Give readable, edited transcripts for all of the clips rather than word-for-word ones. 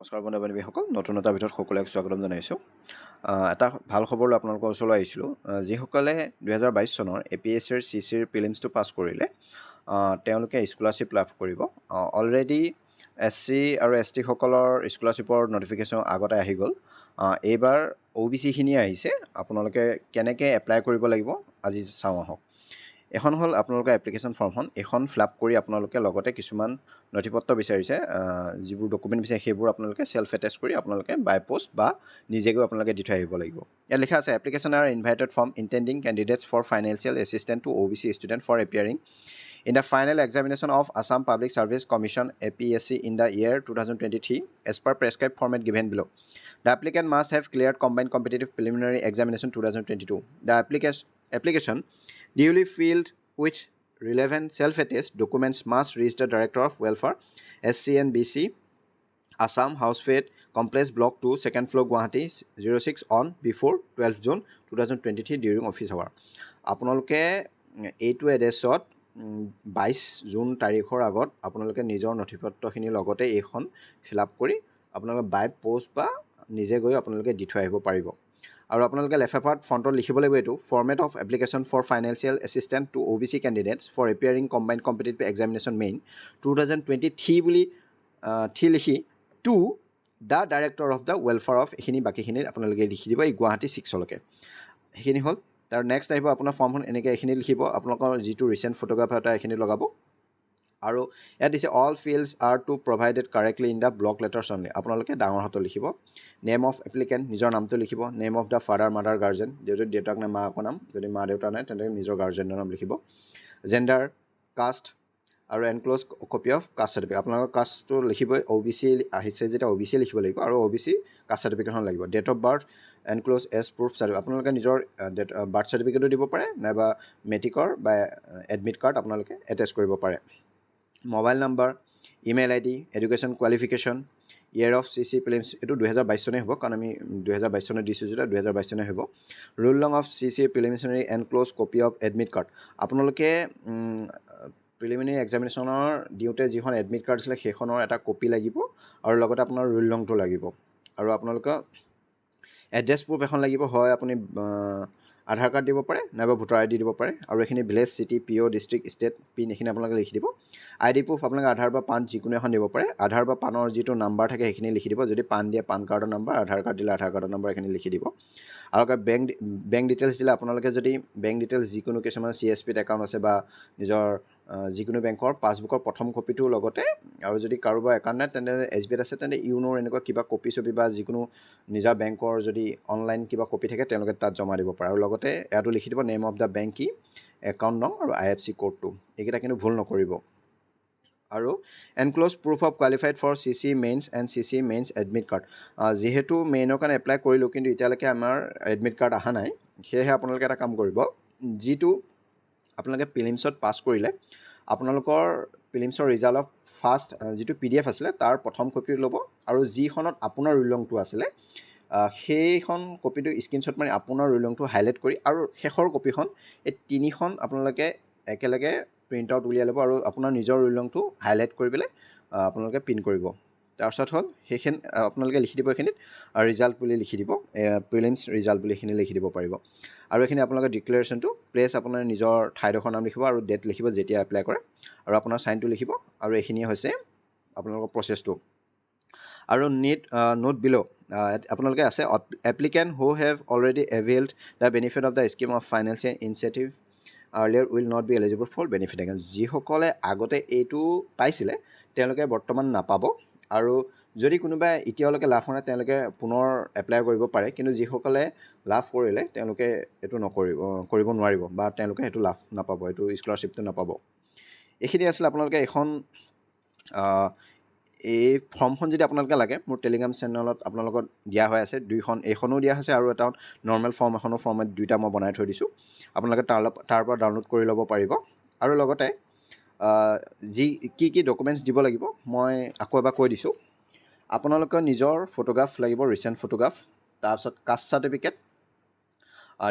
নমস্কাৰ বন্ধু বান্ধৱীসকল, নতুনতাৰ ভিতৰত সকলোকে স্বাগতম জনাইছোঁ। এটা ভাল খবৰ লৈ আপোনালোকৰ ওচৰলৈ আহিছিলোঁ। যিসকলে 2022 চনৰ APSCৰ CCৰ প্ৰিলিমছটো পাছ কৰিলে তেওঁলোকে স্কলাৰশ্বিপ লাভ কৰিব। অলৰেডি SC আৰু ST সকলৰ স্কলাৰশ্বিপৰ নটিফিকেশ্যন আগতে আহি গ'ল। এইবাৰ OBC খিনি আহিছে। আপোনালোকে কেনেকৈ এপ্লাই কৰিব লাগিব আজি চাওঁ আহক। এখন হ'ল আপোনালোকৰ এপ্লিকেশ্যন ফৰ্মখন। এখন ফিল আপ কৰি আপোনালোকে লগতে কিছুমান নথিপত্ৰ বিচাৰিছে, যিবোৰ ডকুমেণ্ট বিচাৰে সেইবোৰ আপোনালোকে সেলফ এটেচ কৰি আপোনালোকে বাই পোষ্ট বা নিজে গৈ আপোনালোকে দি থৈ আহিব লাগিব। ইয়াত লিখা আছে application are invited from intending candidates for financial assistant to OBC student for appearing in the final examination of Assam Public Service Commission APSC in the year 2023 as per prescribed format given below. The applicant must have cleared combined competitive preliminary examination 2022. The application duly filled with relevant self-attest documents must reach the Director of Welfare sc&sc Assam Housefed Complex Block 2 2nd floor Guwahati 06 on before 12 June 2023 during office hour. আপোনালোকে এইটো এড্ৰেছত 22 June তাৰিখৰ আগত আপোনালোকে নিজৰ নথিপত্ৰখিনি লগতে এইখন fill up কৰি আপোনালোকে বাই পোষ্ট বা নিজে গৈ আপোনালোকে দি থৈ আহিব পাৰিব। আৰু আপোনালোকে লেফাফাত ফ্ৰণ্টত লিখিব লাগিব এইটো format of application for financial assistant to OBC candidates for appearing combined competitive examination main 2023 বুলি লিখি to the director of the welfare of এইখিনি বাকীখিনি আপোনালোকে লিখি দিব এই গুৱাহাটী 6লৈকে। সেইখিনি হ'ল। তাৰ নেক্সট আহিব আপোনাৰ ফৰ্মখন এনেকৈ এইখিনি লিখিব, আপোনালোকৰ যিটো ৰিচেণ্ট ফটোগ্ৰাফ এটা এইখিনি লগাব। আৰু ইয়াত দিছে all fields are to provided correctly in the block letters only. আপোনালোকে ডাঙৰ হাতত লিখিব। নেম অফ এপ্লিকেণ্ট নিজৰ নামটো লিখিব। Name of the father mother guardian, যদি দেউতাক নাই মাকৰ নাম, যদি মা দেউতা নাই তেন্তে নিজৰ গাৰ্জেনৰ নাম লিখিব। জেণ্ডাৰ, কাষ্ট আৰু এনক্ল'জ কপি অফ কাষ্ট চাৰ্টিফিকেট। আপোনালোকৰ কাষ্টটো লিখিবই, OBC আহিছে যেতিয়া OBC লিখিব লাগিব আৰু OBC কাষ্ট চাৰ্টিফিকেটখন লাগিব। Date of birth enclose age proof certificate. আপোনালোকে নিজৰ বাৰ্থ চাৰ্টিফিকেটো দিব পাৰে নাইবা মেট্ৰিকৰ বা এডমিট কাৰ্ড আপোনালোকে এটেচ কৰিব পাৰে। Mobile number, email ID, education qualification, year of CC prelims এইটো 2022 চনেই হ'ব, কাৰণ আমি 2022 চনত দিছোঁ যেতিয়া 2022 চনেই হ'ব। Roll no of CC preliminary enclose copy of admit card. আপোনালোকে প্ৰিলিমিনাৰী এক্সামিনেশ্যনৰ দিওঁতে যিখন এডমিট কাৰ্ড আছিলে সেইখনৰ এটা কপি লাগিব আৰু লগতে আপোনাৰ ৰুল লংটো লাগিব। আৰু আপোনালোকৰ এড্ৰেছ প্ৰুফ এখন লাগিব, হয় আপুনি আধাৰ কাৰ্ড দিব পাৰে নাইবা ভোটাৰ ID দিব পাৰে। আৰু এইখিনি village, city, PO, district, state, pin এইখিনি আপোনালোকে লিখি দিব। ID প্ৰুফ আপোনালোকে আধাৰ বা পান যিকোনো এখন দিব পাৰে। আধাৰ বা পানৰ যিটো নাম্বাৰ থাকে সেইখিনি লিখি দিব। যদি পান দিয়ে পান কাৰ্ডৰ নাম্বাৰ, আধাৰ কাৰ্ড দিলে আধাৰ কাৰ্ডৰ নাম্বাৰ এইখিনি লিখি দিব। আৰু বেংক ডিটেইলছ দিলে আপোনালোকে যদি বেংক ডিটেইলছ যিকোনো কিছুমান CSPত একাউণ্ট আছে বা নিজৰ যিকোনো বেংকৰ পাছবুকৰ প্ৰথম কপিটো লগতে, আৰু যদি কাৰোবাৰ একাউণ্ট নাই তেন্তে SBIত আছে তেন্তে ইউনোৰ এনেকুৱা কিবা কপি ছবি বা যিকোনো নিজা বেংকৰ যদি অনলাইন কিবা কপি থাকে তেওঁলোকে তাত জমা দিব পাৰে। আৰু লগতে ইয়াতো লিখি দিব নেম অফ দ্য বেংক কি, একাউণ্ট নং আৰু IFSC কোডটো। এইকেইটা কিন্তু ভুল নকৰিব। আৰু enclose proof of qualified for CC mains and CC mains admit card. যিহেতু মেইনৰ কাৰণে এপ্লাই কৰিলোঁ কিন্তু এতিয়ালৈকে আমাৰ এডমিট কাৰ্ড অহা নাই, সেয়েহে আপোনালোকে এটা কাম কৰিব, যিটো আপোনালোকে প্ৰিলিমছত পাছ কৰিলে আপোনালোকৰ প্ৰিলিমছৰ ৰিজাল্ট অফ ফাৰ্ষ্ট যিটো PDF আছিলে তাৰ প্ৰথম কপি ল'ব, আৰু যিখনত আপোনাৰ ৰুল লংটো আছিলে সেইখন কপিটো স্ক্ৰীনশ্বট মাৰি আপোনাৰ ৰুল লংটো হাইলাইট কৰি আৰু শেষৰ কপিখন এই তিনিখন আপোনালোকে একেলগে প্ৰিণ্ট আউট উলিয়াই ল'ব আৰু আপোনাৰ নিজৰ ৰুল লংটো হাইলাইট কৰি পেলাই আপোনালোকে প্ৰিণ্ট কৰিব। তাৰপিছত হ'ল সেইখিনি আপোনালোকে লিখি দিব, এইখিনিত ৰিজাল্ট বুলি লিখি দিব, প্ৰিলিমছ ৰিজাল্ট বুলি এইখিনি লিখি দিব পাৰিব। আৰু এইখিনি আপোনালোকে ডিক্লেৰেশ্যনটো প্লেচ আপোনাৰ নিজৰ ঠাইডোখৰ নাম লিখিব আৰু ডেট লিখিব যেতিয়া এপ্লাই কৰে, আৰু আপোনাৰ চাইনটো লিখিব। আৰু এইখিনিয়ে হৈছে আপোনালোকৰ প্ৰচেছটো। আৰু নোট বিল' আপোনালোকে আছে applicant who have already availed the benefit of the scheme of financial incentive earlier will not be eligible for benefit again. যিসকলে আগতে এইটো পাইছিলে তেওঁলোকে বৰ্তমান নাপাব, আৰু যদি কোনোবাই এতিয়ালৈকে লাভ হোৱা নাই তেওঁলোকে পুনৰ এপ্লাই কৰিব পাৰে, কিন্তু যিসকলে লাভ কৰিলে তেওঁলোকে এইটো কৰিব নোৱাৰিব বা তেওঁলোকে সেইটো লাভ নাপাব, এইটো স্কলাৰশ্বিপটো নাপাব। এইখিনি আছিলে আপোনালোকে এখন এই ফৰ্মখন যদি আপোনালোকে লাগে মোৰ টেলিগ্ৰাম চেনেলত আপোনালোকক দিয়া হৈ আছে দুইখন, এইখনো দিয়া হৈছে আৰু এটা নৰ্মেল ফৰ্ম এখনো ফৰ্মেট দুইটা মই বনাই থৈ দিছোঁ, আপোনালোকে তাৰ পৰা ডাউনলোড কৰি ল'ব পাৰিব। আৰু লগতে কি ডকুমেণ্টছ দিব লাগিব মই আকৌ এবাৰ কৈ দিছোঁ। আপোনালোকৰ নিজৰ ফটোগ্ৰাফ লাগিব, ৰিচেণ্ট ফটোগ্ৰাফ, তাৰপিছত caste certificate,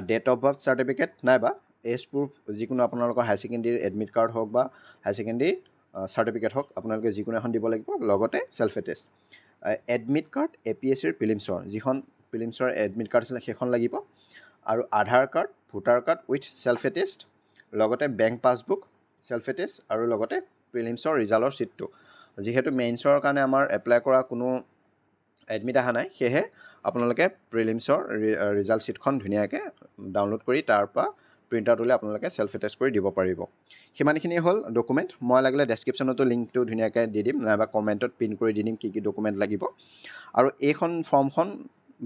date of birth certificate নাইবা এজ প্ৰুফ যিকোনো আপোনালোকৰ হায়াৰ ছেকেণ্ডেৰীৰ এডমিট কাৰ্ড হওক বা হায়াৰ ছেকেণ্ডেৰী চাৰ্টিফিকেট হওক আপোনালোকে যিকোনো এখন দিব লাগিব, লগতে ছেল্ফ এটেষ্ট। এডমিট কাৰ্ড APSCৰ প্ৰিলিমছৰ যিখন প্ৰিলিমছৰ এডমিট কাৰ্ড আছিলে সেইখন লাগিব আৰু Aadhaar card voter card with self attest লগতে বেংক পাছবুক চেল্ফ এটেষ্ট আৰু লগতে প্ৰিলিমছৰ ৰিজাল্টৰ শ্বীটটো যিহেতু মেইনছৰ কাৰণে আমাৰ এপ্লাই কৰা কোনো এডমিট অহা নাই সেয়েহে আপোনালোকে প্ৰিলিমছৰ ৰিজাল্ট শ্বীটখন ধুনীয়াকৈ ডাউনলোড কৰি তাৰ পৰা প্ৰিণ্ট আউট উলিয়াই আপোনালোকে চেল্ফ এটেষ্ট কৰি দিব পাৰিব সিমানখিনিয়ে হ'ল ডকুমেণ্ট মই লাগিলে ডেছক্ৰিপশ্যনতো লিংকটো ধুনীয়াকৈ দি দিম নাইবা কমেণ্টত পিন কৰি দি দিম কি ডকুমেণ্ট লাগিব আৰু এইখন ফৰ্মখন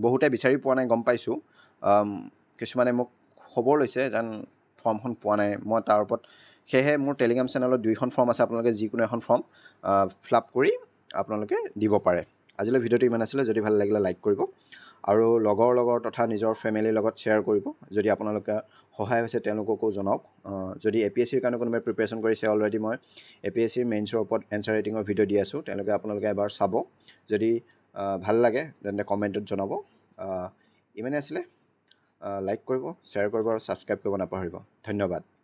বহুতে বিচাৰি পোৱা নাই গম পাইছোঁ কিছুমানে মোক খবৰ লৈছে যেন ফৰ্মখন পোৱা নাই মই তাৰ ওপৰত সেয়েহে মোৰ টেলিগ্ৰাম চেনেলত 2খন ফৰ্ম আছে আপোনালোকে যিকোনো এখন ফৰ্ম ফিল আপ কৰি আপোনালোকে দিব পাৰে আজিলৈ ভিডিঅ'টো ইমান আছিলে যদি ভাল লাগিলে লাইক কৰিব আৰু লগৰ তথা নিজৰ ফেমিলিৰ লগত শ্বেয়াৰ কৰিব যদি আপোনালোকে সহায় হৈছে তেওঁলোককো জনাওক যদি APSCৰ কাৰণে কোনোবাই প্ৰিপেৰেশ্যন কৰিছে অলৰেডি মই APSCৰ মেইনছৰ ওপৰত এনচাৰ ৰাইটিঙৰ ভিডিঅ' দি আছোঁ আপোনালোকে এবাৰ চাব যদি ভাল লাগে তেন্তে কমেণ্টত জনাব ইমানেই আছিলে লাইক কৰিব শ্বেয়াৰ কৰিব আৰু ছাবস্ক্ৰাইব কৰিব নাপাহৰিব ধন্যবাদ